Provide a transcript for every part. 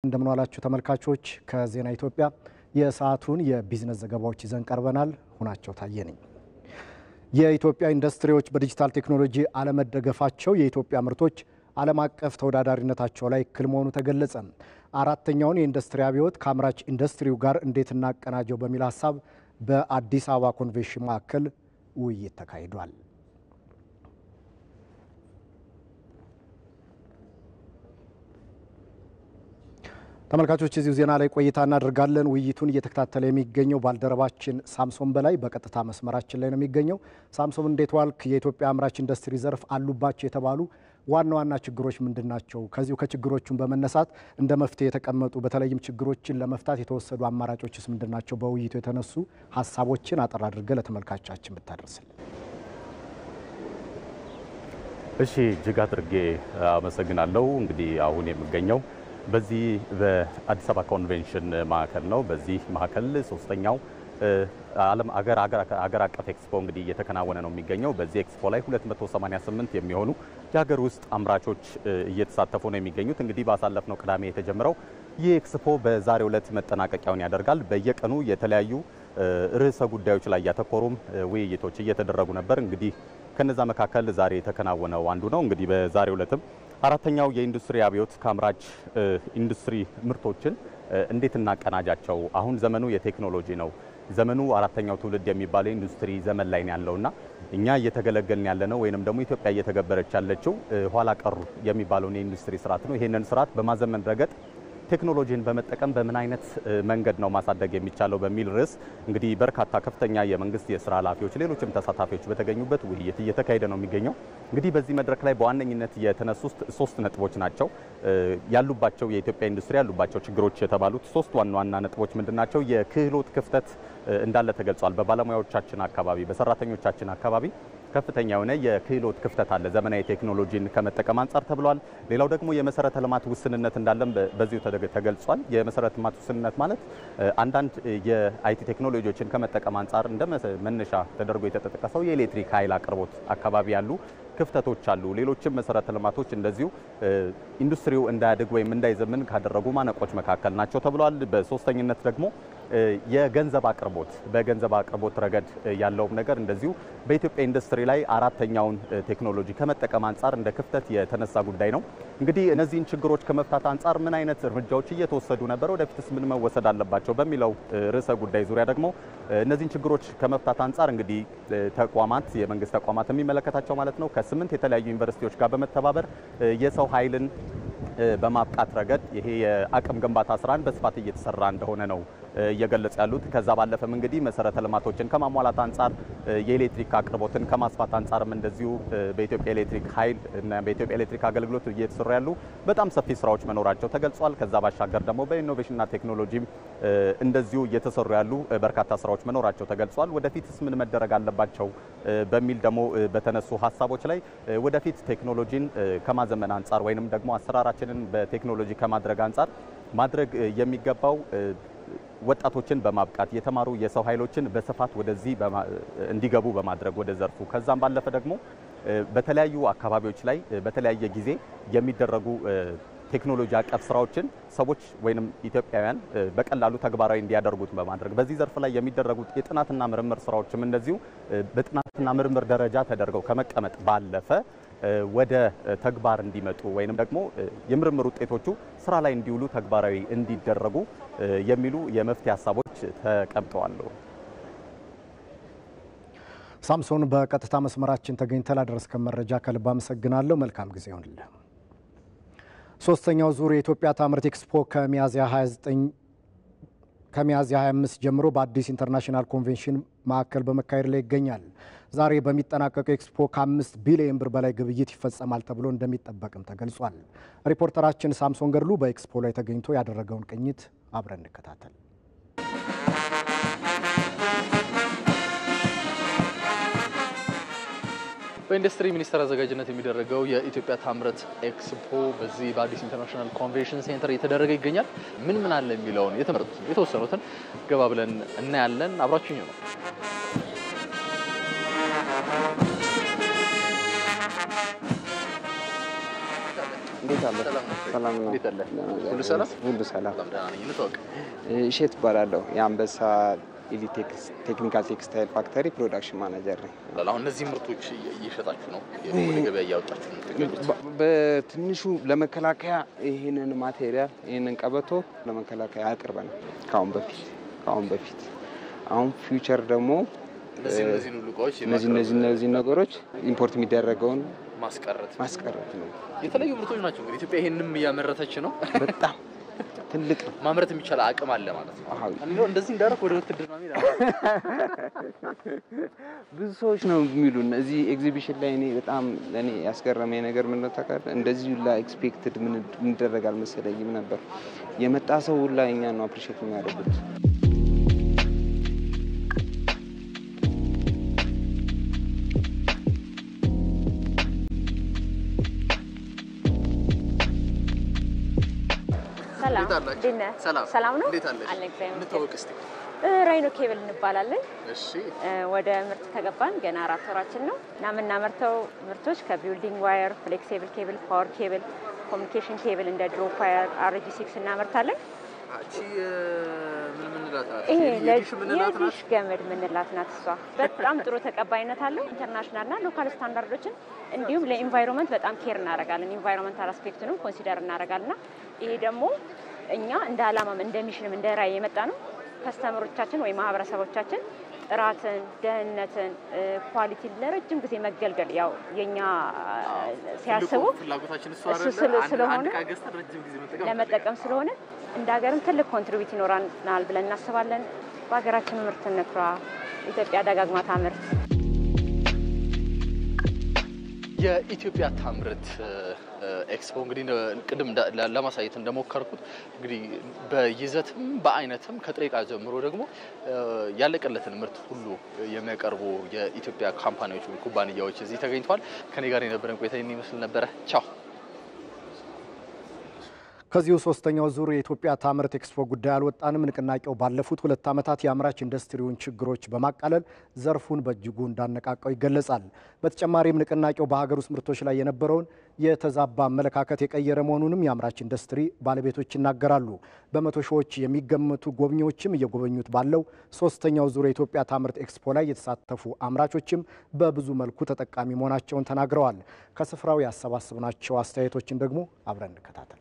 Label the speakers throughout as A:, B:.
A: እንደምን ዋላችሁ ተመልካቾች ከዜና ኢትዮጵያ የሰዓቱን የቢዝነስ ዘገባዎች ይዘን ቀርበናል። ሁናቸው ታየነኝ። የኢትዮጵያ ኢንዱስትሪዎች በዲጂታል ቴክኖሎጂ አለመደገፋቸው የኢትዮጵያ ምርቶች ዓለም አቀፍ ተወዳዳሪነታቸው ላይ እክል መሆኑ ተገለጸ። አራተኛውን የኢንዱስትሪ አብዮት ከአምራች ኢንዱስትሪው ጋር እንዴት እናቀናጀው በሚል ሐሳብ በአዲስ አበባ ኮንቬንሽን ማዕከል ውይይት ተካሂዷል። ተመልካቾች እዚሁ ዜና ላይ ቆይታ እናደርጋለን። ውይይቱን እየተከታተለ የሚገኘው ባልደረባችን ሳምሶን በላይ በቀጥታ መስመራችን ላይ ነው የሚገኘው። ሳምሶን እንዴት ዋልክ? የኢትዮጵያ አምራች ኢንዱስትሪ ዘርፍ አሉባቸው የተባሉ ዋና ዋና ችግሮች ምንድናቸው? ከዚሁ ከችግሮቹን በመነሳት እንደ መፍትሄ የተቀመጡ በተለይም ችግሮችን ለመፍታት የተወሰዱ አማራጮችስ ምንድናቸው? በውይይቱ የተነሱ ሀሳቦችን አጠር አድርገህ ለተመልካቾቻችን ብታደርስልን።
B: እሺ፣ እጅግ አድርጌ አመሰግናለሁ። እንግዲህ አሁን የሚገኘው በዚህ በአዲስ አበባ ኮንቬንሽን ማዕከል ነው። በዚህ ማዕከል ሶስተኛው ዓለም አገር አቀፍ ኤክስፖ እንግዲህ እየተከናወነ ነው የሚገኘው። በዚህ ኤክስፖ ላይ 288 የሚሆኑ የሀገር ውስጥ አምራቾች እየተሳተፉ ነው የሚገኙት። እንግዲህ ባሳለፍነው ቅዳሜ የተጀመረው ይህ ኤክስፖ በዛሬው ዕለት መጠናቀቂያውን ያደርጋል። በየቀኑ የተለያዩ ርዕሰ ጉዳዮች ላይ ያተኮሩም ውይይቶች እየተደረጉ ነበር። እንግዲህ ከነዛ መካከል ዛሬ የተከናወነው አንዱ ነው። እንግዲህ በዛሬው ዕለትም አራተኛው የኢንዱስትሪ አብዮት ከአምራች ኢንዱስትሪ ምርቶችን እንዴት እናቀናጃቸው? አሁን ዘመኑ የቴክኖሎጂ ነው። ዘመኑ አራተኛው ትውልድ የሚባለው ኢንዱስትሪ ዘመን ላይ ነው ያለውና እኛ እየተገለገልን ያለነው ወይንም ደግሞ ኢትዮጵያ እየተገበረች ያለችው ኋላ ቀሩ የሚባለውን የኢንዱስትሪ ስርዓት ነው። ይሄንን ስርዓት በማዘመን ረገድ ቴክኖሎጂን በመጠቀም በምን አይነት መንገድ ነው ማሳደግ የሚቻለው በሚል ርዕስ እንግዲህ በርካታ ከፍተኛ የመንግስት የስራ ኃላፊዎች ሌሎችም ተሳታፊዎች በተገኙበት ውይይት እየተካሄደ ነው የሚገኘው። እንግዲህ በዚህ መድረክ ላይ በዋነኝነት የተነሱት ሶስት ነጥቦች ናቸው ያሉባቸው የኢትዮጵያ ኢንዱስትሪ ያሉባቸው ችግሮች የተባሉት ሶስት ዋና ዋና ነጥቦች ምንድናቸው? የክህሎት ክፍተት እንዳለ ተገልጿል። በባለሙያዎቻችን አካባቢ በሰራተኞቻችን አካባቢ ከፍተኛ የሆነ የክህሎት ክፍተት አለ ዘመናዊ ቴክኖሎጂን ከመጠቀም አንጻር ተብሏል። ሌላው ደግሞ የመሰረተ ልማት ውስንነት እንዳለም በዚሁ ተገልጿል። የመሰረተ ልማት ውስንነት ማለት አንዳንድ የአይቲ ቴክኖሎጂዎችን ከመጠቀም አንጻር እንደ መነሻ ተደርጎ የተጠቀሰው የኤሌክትሪክ ኃይል አቅርቦት አካባቢ ያሉ ክፍተቶች አሉ። ሌሎችም መሰረተ ልማቶች እንደዚሁ ኢንዱስትሪው እንዳያድግ ወይም እንዳይዘምን ካደረጉ ማነቆች መካከል ናቸው ተብሏል። በሶስተኝነት ደግሞ የገንዘብ አቅርቦት በገንዘብ አቅርቦት ረገድ ያለውም ነገር እንደዚሁ በኢትዮጵያ ኢንዱስትሪ ላይ አራተኛውን ቴክኖሎጂ ከመጠቀም አንጻር እንደ ክፍተት የተነሳ ጉዳይ ነው። እንግዲህ እነዚህን ችግሮች ከመፍታት አንጻር ምን አይነት እርምጃዎች እየተወሰዱ ነበር፣ ወደፊትስ ምን መወሰድ አለባቸው በሚለው ርዕሰ ጉዳይ ዙሪያ ደግሞ እነዚህን ችግሮች ከመፍታት አንጻር እንግዲህ ተቋማት የመንግስት ተቋማት የሚመለከታቸው ማለት ነው ከ8 የተለያዩ ዩኒቨርሲቲዎች ጋር በመተባበር የሰው ኃይልን በማብቃት ረገድ ይሄ የአቅም ግንባታ ስራን በስፋት እየተሰራ እንደሆነ ነው እየገለጹ ያሉት። ከዛ ባለፈም እንግዲህ መሰረተ ልማቶችን ከማሟላት አንጻር የኤሌክትሪክ አቅርቦትን ከማስፋት አንጻርም እንደዚሁ በኢትዮጵያ ኤሌክትሪክ ኃይል እና በኢትዮጵያ ኤሌክትሪክ አገልግሎት እየተሰሩ ያሉ በጣም ሰፊ ስራዎች መኖራቸው ተገልጿል። ከዛ ባሻገር ደግሞ በኢኖቬሽንና ቴክኖሎጂም እንደዚሁ እየተሰሩ ያሉ በርካታ ስራዎች መኖራቸው ተገልጿል። ወደፊትስ ምን መደረግ አለባቸው በሚል ደግሞ በተነሱ ሀሳቦች ላይ ወደፊት ቴክኖሎጂን ከማዘመን አንጻር ወይንም ደግሞ አሰራራችንን በቴክኖሎጂ ከማድረግ አንጻር ማድረግ የሚገባው ወጣቶችን በማብቃት የተማሩ የሰው ኃይሎችን በስፋት ወደዚህ እንዲገቡ በማድረግ ወደ ዘርፉ ከዛም ባለፈ ደግሞ በተለያዩ አካባቢዎች ላይ በተለያየ ጊዜ የሚደረጉ ቴክኖሎጂ አቀፍ ስራዎችን ሰዎች ወይንም ኢትዮጵያውያን በቀላሉ ተግባራዊ እንዲያደርጉት በማድረግ በዚህ ዘርፍ ላይ የሚደረጉ የጥናትና ምርምር ስራዎችም እንደዚሁ በጥናትና ምርምር ደረጃ ተደርገው ከመቀመጥ ባለፈ ወደ ተግባር እንዲመጡ ወይንም ደግሞ የምርምር ውጤቶቹ ስራ ላይ እንዲውሉ ተግባራዊ እንዲደረጉ የሚሉ የመፍትሄ ሀሳቦች ተቀምጠዋል።
A: ሳምሶን በቀጥታ መስመራችን ተገኝተህ ላደረስከን መረጃ ከልብ አመሰግናለሁ። መልካም ጊዜ ይሁንልህ። ሶስተኛው ዙር የኢትዮጵያ ታምርት ኤክስፖ ከሚያዝያ 25 ጀምሮ በአዲስ ኢንተርናሽናል ኮንቬንሽን ማዕከል በመካሄድ ላይ ይገኛል። ዛሬ በሚጠናቀቀው ኤክስፖ ከ5 ቢሊዮን ብር በላይ ግብይት ይፈጸማል ተብሎ እንደሚጠበቅም ተገልጿል። ሪፖርተራችን ሳምሶን ገድሉ በኤክስፖ ላይ ተገኝቶ ያደረገውን ቅኝት አብረን እንከታተል።
C: በኢንዱስትሪ ሚኒስቴር አዘጋጅነት የሚደረገው የኢትዮጵያ ታምርት ኤክስፖ በዚህ በአዲስ ኢንተርናሽናል ኮንቬንሽን ሴንተር እየተደረገ ይገኛል። ምን አለ የሚለውን የተወሰኑትን ገባ ብለን እናያለን። አብራችሁኝ ነው።
D: ሰላም ነው።
C: ሁሉ ሰላም
D: ሁሉ ሰላም።
C: ልታወቅ
D: እሸት እባላለሁ። የአንበሳ ኤሊቴክስ ቴክኒካል ቴክስታይል ፋክተሪ ፕሮዳክሽን ማኔጀር ነኝ።
C: አሁን እነዚህ ምርቶች እየሸጣችሁ ነው ወደ ገበያ እያወጣችሁ ነው?
D: በትንሹ ለመከላከያ ይሄንን ማቴሪያል ይሄንን ቀበቶ ለመከላከያ አቅርበናል ካሁን በፊት አሁን ፊውቸር ደግሞ እነዚህ ነገሮች ኢምፖርት የሚደረገውን ማስቀረት ነው።
C: የተለያዩ ምርቶች ናቸው። እንግዲህ ኢትዮጵያ ይሄንንም እያመረተች ነው።
D: በጣም ትልቅ
C: ማምረት የሚቻል አቅም አለ ማለት ነው። አዎ እንደዚህ እንዳደረክ ወደ ውትድርና ሜዳ
D: ብዙ ሰዎች ነው የሚሉን እዚህ ኤግዚቢሽን ላይ እኔ በጣም ለኔ ያስገረመኝ ነገር ምን ነው ታውቃለህ? እንደዚህ ሁላ ኤክስፔክትድ ምን እንደረጋል መሰለኝም ነበር። የመጣ ሰው ሁላ እኛ ነው አፕሪሺየት የሚያደርጉት።
E: ሰላም ነው። ራይኖ ኬብል እንባላለን። እሺ ወደ ምርት ከገባን ገና 4 ወራችን ነው እና የምናመርተው ምርቶች ከቢልዲንግ ዋየር፣ ፍሌክሲብል ኬብል፣ ፓወር ኬብል፣ ኮሚኒኬሽን ኬብል እንደ ድሮፕ ዋየር RG6 እናመርታለን። ይሄ ለዲሽ ገመድ ምንላት ናት። እሷ በጣም ጥሩ ተቀባይነት አለው። ኢንተርናሽናልና ሎካል ስታንዳርዶችን እንዲሁም ለኢንቫይሮንመንት በጣም ኬር እናደርጋለን። ኢንቫይሮንመንታል አስፔክቱንም ኮንሲደር እናደርጋለንና ይሄ ደግሞ እኛ እንደ አላማም እንደ ሚሽንም እንደ ራዕይ የመጣ ነው። ከስተመሮቻችን ወይ ማህበረሰቦቻችን ጥራትን፣ ደህንነትን፣ ኳሊቲን ለረጅም ጊዜ መገልገል ያው የኛ ሲያስቡ ስለሆነ ለመጠቀም ስለሆነ እንደ ሀገርም ትልቅ ኮንትሪቢዩት ይኖራናል ብለን እናስባለን። በሀገራችን ምርት እንኩራ። ኢትዮጵያ ደጋግማ ታምርት።
C: የኢትዮጵያ ታምርት ኤክስፖ እንግዲህ ቅድም ለማሳየት እንደሞከርኩት እንግዲህ በይዘትም በአይነትም ከጥሬ ዕቃ ጀምሮ ደግሞ ያለቀለትን ምርት ሁሉ የሚያቀርቡ የኢትዮጵያ ካምፓኒዎች ወይ ኩባንያዎች እዚህ ተገኝተዋል። ከኔ ጋር የነበረን ቆይታ ይመስል ነበረ። ቻው።
A: ከዚሁ ሶስተኛው ዙር የኢትዮጵያ ታምርት ኤክስፖ ጉዳይ አልወጣንም። ንቅናቄው ባለፉት 2 ዓመታት የአምራች ኢንዱስትሪውን ችግሮች በማቃለል ዘርፉን በእጅጉ እንዳነቃቀው ይገለጻል። በተጨማሪም ንቅናቄው በሀገር ውስጥ ምርቶች ላይ የነበረውን የተዛባ አመለካከት የቀየረ መሆኑንም የአምራች ኢንዱስትሪ ባለቤቶች ይናገራሉ። በመቶ ሺዎች የሚገመቱ ጎብኚዎችም እየጎበኙት ባለው ሶስተኛው ዙር የኢትዮጵያ ታምርት ኤክስፖ ላይ የተሳተፉ አምራቾችም በብዙ መልኩ ተጠቃሚ መሆናቸውን ተናግረዋል። ከስፍራው ያሰባሰብናቸው አስተያየቶችን ደግሞ አብረን እንከታተል።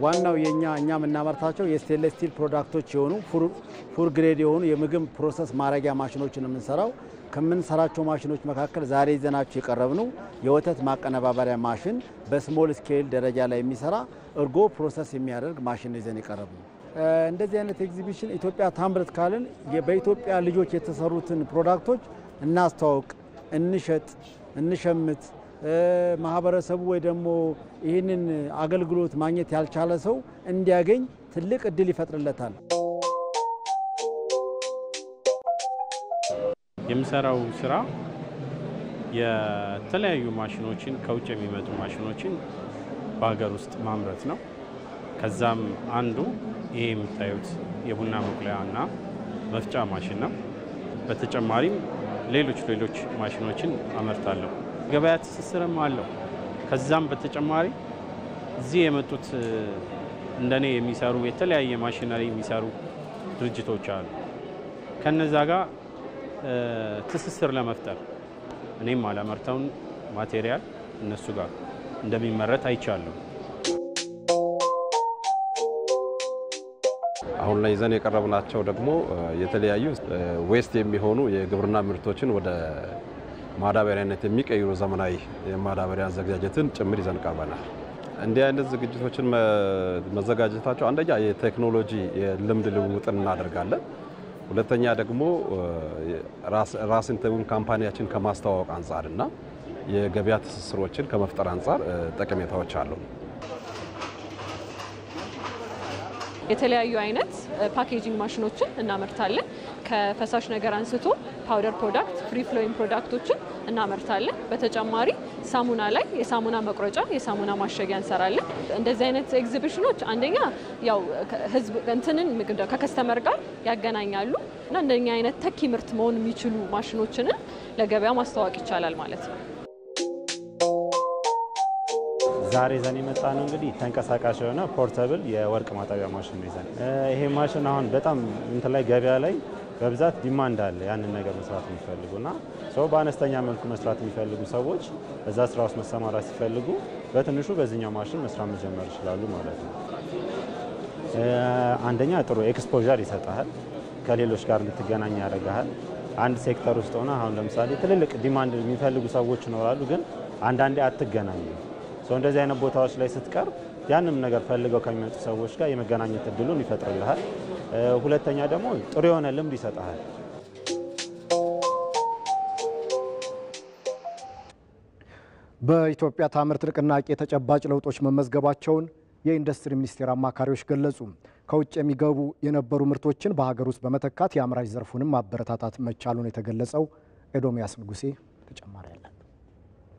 F: ዋናው እኛ የምናመርታቸው የስቴንሌስ ስቲል ፕሮዳክቶች የሆኑ ፉር ግሬድ የሆኑ የምግብ ፕሮሰስ ማረጊያ ማሽኖችን የምንሰራው። ከምንሰራቸው ማሽኖች መካከል ዛሬ ይዘናቸው የቀረብነው የወተት ማቀነባበሪያ ማሽን በስሞል ስኬል ደረጃ ላይ የሚሰራ እርጎ ፕሮሰስ የሚያደርግ ማሽን ይዘን የቀረብነው። እንደዚህ አይነት ኤግዚቢሽን ኢትዮጵያ ታምርት ካልን በኢትዮጵያ ልጆች የተሰሩትን ፕሮዳክቶች እናስተዋውቅ፣ እንሸጥ፣ እንሸምት። ማህበረሰቡ ወይ ደግሞ ይህንን አገልግሎት ማግኘት ያልቻለ ሰው እንዲያገኝ ትልቅ እድል ይፈጥርለታል።
G: የምሰራው ስራ የተለያዩ ማሽኖችን ከውጭ የሚመጡ ማሽኖችን በሀገር ውስጥ ማምረት ነው። ከዛም አንዱ ይሄ የምታዩት የቡና መቁለያና መፍጫ ማሽን ነው። በተጨማሪም ሌሎች ማሽኖችን አመርታለሁ። ገበያ ትስስርም አለው። ከዛም በተጨማሪ እዚህ የመጡት እንደኔ የሚሰሩ የተለያየ ማሽነሪ የሚሰሩ ድርጅቶች አሉ። ከነዛ ጋር ትስስር ለመፍጠር እኔም አላመርተውን ማቴሪያል እነሱ ጋር እንደሚመረት አይቻለሁ።
H: አሁን ላይ ይዘን የቀረብናቸው ደግሞ የተለያዩ ዌስት የሚሆኑ የግብርና ምርቶችን ወደ ማዳበሪያነት የሚቀይሩ ዘመናዊ የማዳበሪያ አዘጋጀትን ጭምር ይዘን ቀርበናል። እንዲህ አይነት ዝግጅቶችን መዘጋጀታቸው አንደኛ የቴክኖሎጂ የልምድ ልውውጥን እናደርጋለን። ሁለተኛ ደግሞ ራስን ካምፓኒያችን ከማስተዋወቅ አንጻርና የገበያ ትስስሮችን ከመፍጠር አንጻር ጠቀሜታዎች አሉ።
I: የተለያዩ አይነት ፓኬጂንግ ማሽኖችን እናመርታለን። ከፈሳሽ ነገር አንስቶ ፓውደር ፕሮዳክት፣ ፍሪ ፍሎዊንግ ፕሮዳክቶችን እናመርታለን። በተጨማሪ ሳሙና ላይ የሳሙና መቁረጫ፣ የሳሙና ማሸጊያ እንሰራለን። እንደዚህ አይነት ኤግዚቢሽኖች አንደኛ ያው ህዝብ እንትንን ከከስተመር ጋር ያገናኛሉ እና እንደኛ አይነት ተኪ ምርት መሆን የሚችሉ ማሽኖችን ለገበያ ማስተዋወቅ ይቻላል ማለት ነው።
G: ዛሬ ዘን የመጣ ነው እንግዲህ ተንቀሳቃሽ የሆነ ፖርተብል የወርቅ ማጠቢያ ማሽን ነው ይዘን። ይሄ ማሽን አሁን በጣም እንትን ላይ ገበያ ላይ በብዛት ዲማንድ አለ ያንን ነገር መስራት የሚፈልጉና ሰው በአነስተኛ መልኩ መስራት የሚፈልጉ ሰዎች በዛ ስራ ውስጥ መሰማራት ሲፈልጉ በትንሹ በዚህኛው ማሽን መስራት መጀመር ይችላሉ ማለት ነው። አንደኛ ጥሩ ኤክስፖዠር ይሰጣል፣ ከሌሎች ጋር እንድትገናኝ ያደርጋል። አንድ ሴክተር ውስጥ ሆነ አሁን ለምሳሌ ትልልቅ ዲማንድ የሚፈልጉ ሰዎች ይኖራሉ፣ ግን አንዳንዴ አትገናኙ። ሰው እንደዚህ አይነት ቦታዎች ላይ ስትቀር ያንንም ነገር ፈልገው ከሚመጡ ሰዎች ጋር የመገናኘት እድሉን ይፈጥርልሃል። ሁለተኛ ደግሞ ጥሩ የሆነ ልምድ ይሰጣል።
A: በኢትዮጵያ ታምርት ንቅናቄ ተጨባጭ ለውጦች መመዝገባቸውን የኢንዱስትሪ ሚኒስቴር አማካሪዎች ገለጹ። ከውጭ የሚገቡ የነበሩ ምርቶችን በሀገር ውስጥ በመተካት የአምራች ዘርፉንም ማበረታታት መቻሉን የተገለጸው ኤዶሚያስ ንጉሴ ተጨማሪ ያለ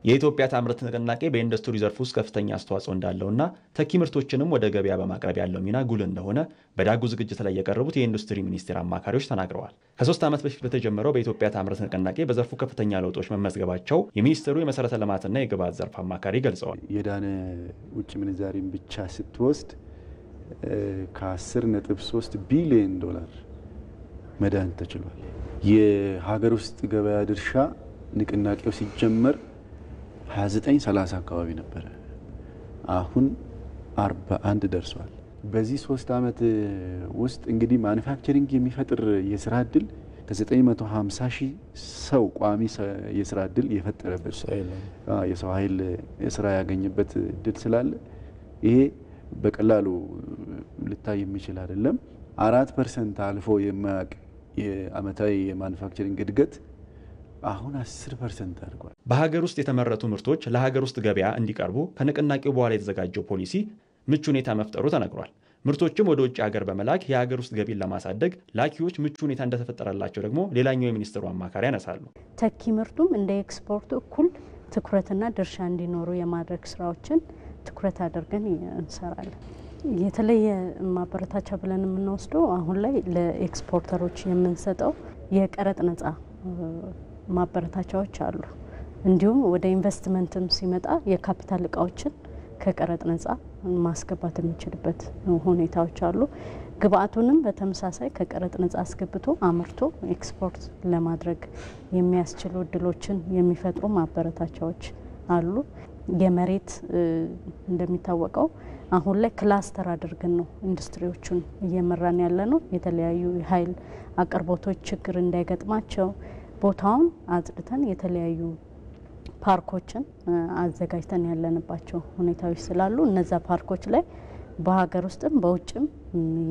J: የኢትዮጵያ ታምርት ንቅናቄ በኢንዱስትሪ ዘርፍ ውስጥ ከፍተኛ አስተዋጽኦ እንዳለውና ተኪ ምርቶችንም ወደ ገበያ በማቅረብ ያለው ሚና ጉልህ እንደሆነ በዳጉ ዝግጅት ላይ የቀረቡት የኢንዱስትሪ ሚኒስቴር አማካሪዎች ተናግረዋል። ከ3 ዓመት በፊት በተጀመረው በኢትዮጵያ ታምርት ንቅናቄ በዘርፉ ከፍተኛ ለውጦች መመዝገባቸው የሚኒስቴሩ የመሰረተ ልማትና የግብዓት ዘርፍ አማካሪ ገልጸዋል።
K: የዳነ ውጭ ምንዛሪን ብቻ ስትወስድ ከ10.3 ቢሊዮን ዶላር መዳን ተችሏል። የሀገር ውስጥ ገበያ ድርሻ ንቅናቄው ሲጀመር 29-30 አካባቢ ነበረ። አሁን 41 ደርሷል። በዚህ 3 ዓመት ውስጥ እንግዲህ ማኑፋክቸሪንግ የሚፈጥር የስራ እድል ከ950 ሺህ ሰው ቋሚ የስራ እድል የፈጠረበት የሰው ኃይል የስራ ያገኘበት እድል ስላለ ይሄ በቀላሉ ልታይ የሚችል አይደለም። 4% አልፎ የማያውቅ የአመታዊ የማኑፋክቸሪንግ እድገት አሁን 10% አድጓል።
J: በሀገር ውስጥ የተመረቱ ምርቶች ለሀገር ውስጥ ገበያ እንዲቀርቡ ከንቅናቄው በኋላ የተዘጋጀው ፖሊሲ ምቹ ሁኔታ መፍጠሩ ተነግሯል። ምርቶችም ወደ ውጭ ሀገር በመላክ የሀገር ውስጥ ገቢን ለማሳደግ ላኪዎች ምቹ ሁኔታ እንደተፈጠረላቸው ደግሞ ሌላኛው የሚኒስትሩ አማካሪ ያነሳሉ።
L: ተኪ ምርቱም እንደ ኤክስፖርቱ እኩል ትኩረትና ድርሻ እንዲኖሩ የማድረግ ስራዎችን ትኩረት አድርገን እንሰራለን። የተለየ ማበረታቻ ብለን የምንወስደው አሁን ላይ ለኤክስፖርተሮች የምንሰጠው የቀረጥ ነጻ ማበረታቻዎች አሉ። እንዲሁም ወደ ኢንቨስትመንትም ሲመጣ የካፒታል እቃዎችን ከቀረጥ ነጻ ማስገባት የሚችልበት ሁኔታዎች አሉ። ግብአቱንም በተመሳሳይ ከቀረጥ ነጻ አስገብቶ አምርቶ ኤክስፖርት ለማድረግ የሚያስችሉ እድሎችን የሚፈጥሩ ማበረታቻዎች አሉ። የመሬት እንደሚታወቀው አሁን ላይ ክላስተር አድርገን ነው ኢንዱስትሪዎቹን እየመራን ያለ ነው። የተለያዩ የኃይል አቅርቦቶች ችግር እንዳይገጥማቸው ቦታውን አጽድተን የተለያዩ ፓርኮችን አዘጋጅተን ያለንባቸው ሁኔታዎች ስላሉ እነዛ ፓርኮች ላይ በሀገር ውስጥም በውጭም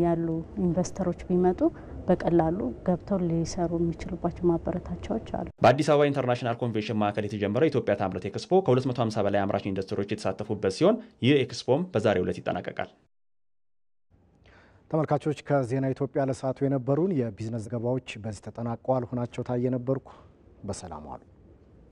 L: ያሉ ኢንቨስተሮች ቢመጡ በቀላሉ ገብተው ሊሰሩ የሚችሉባቸው ማበረታቻዎች አሉ።
J: በአዲስ አበባ ኢንተርናሽናል ኮንቬንሽን ማዕከል የተጀመረው የኢትዮጵያ ታምርት ኤክስፖ ከ250 በላይ አምራች ኢንዱስትሪዎች የተሳተፉበት ሲሆን ይህ ኤክስፖም በዛሬው ዕለት ይጠናቀቃል።
A: ተመልካቾች ከዜና ኢትዮጵያ ለሰዓቱ የነበሩን የቢዝነስ ዘገባዎች በዚህ ተጠናቀዋል። ሆናቸው ታየ ነበርኩ። በሰላም ዋሉ።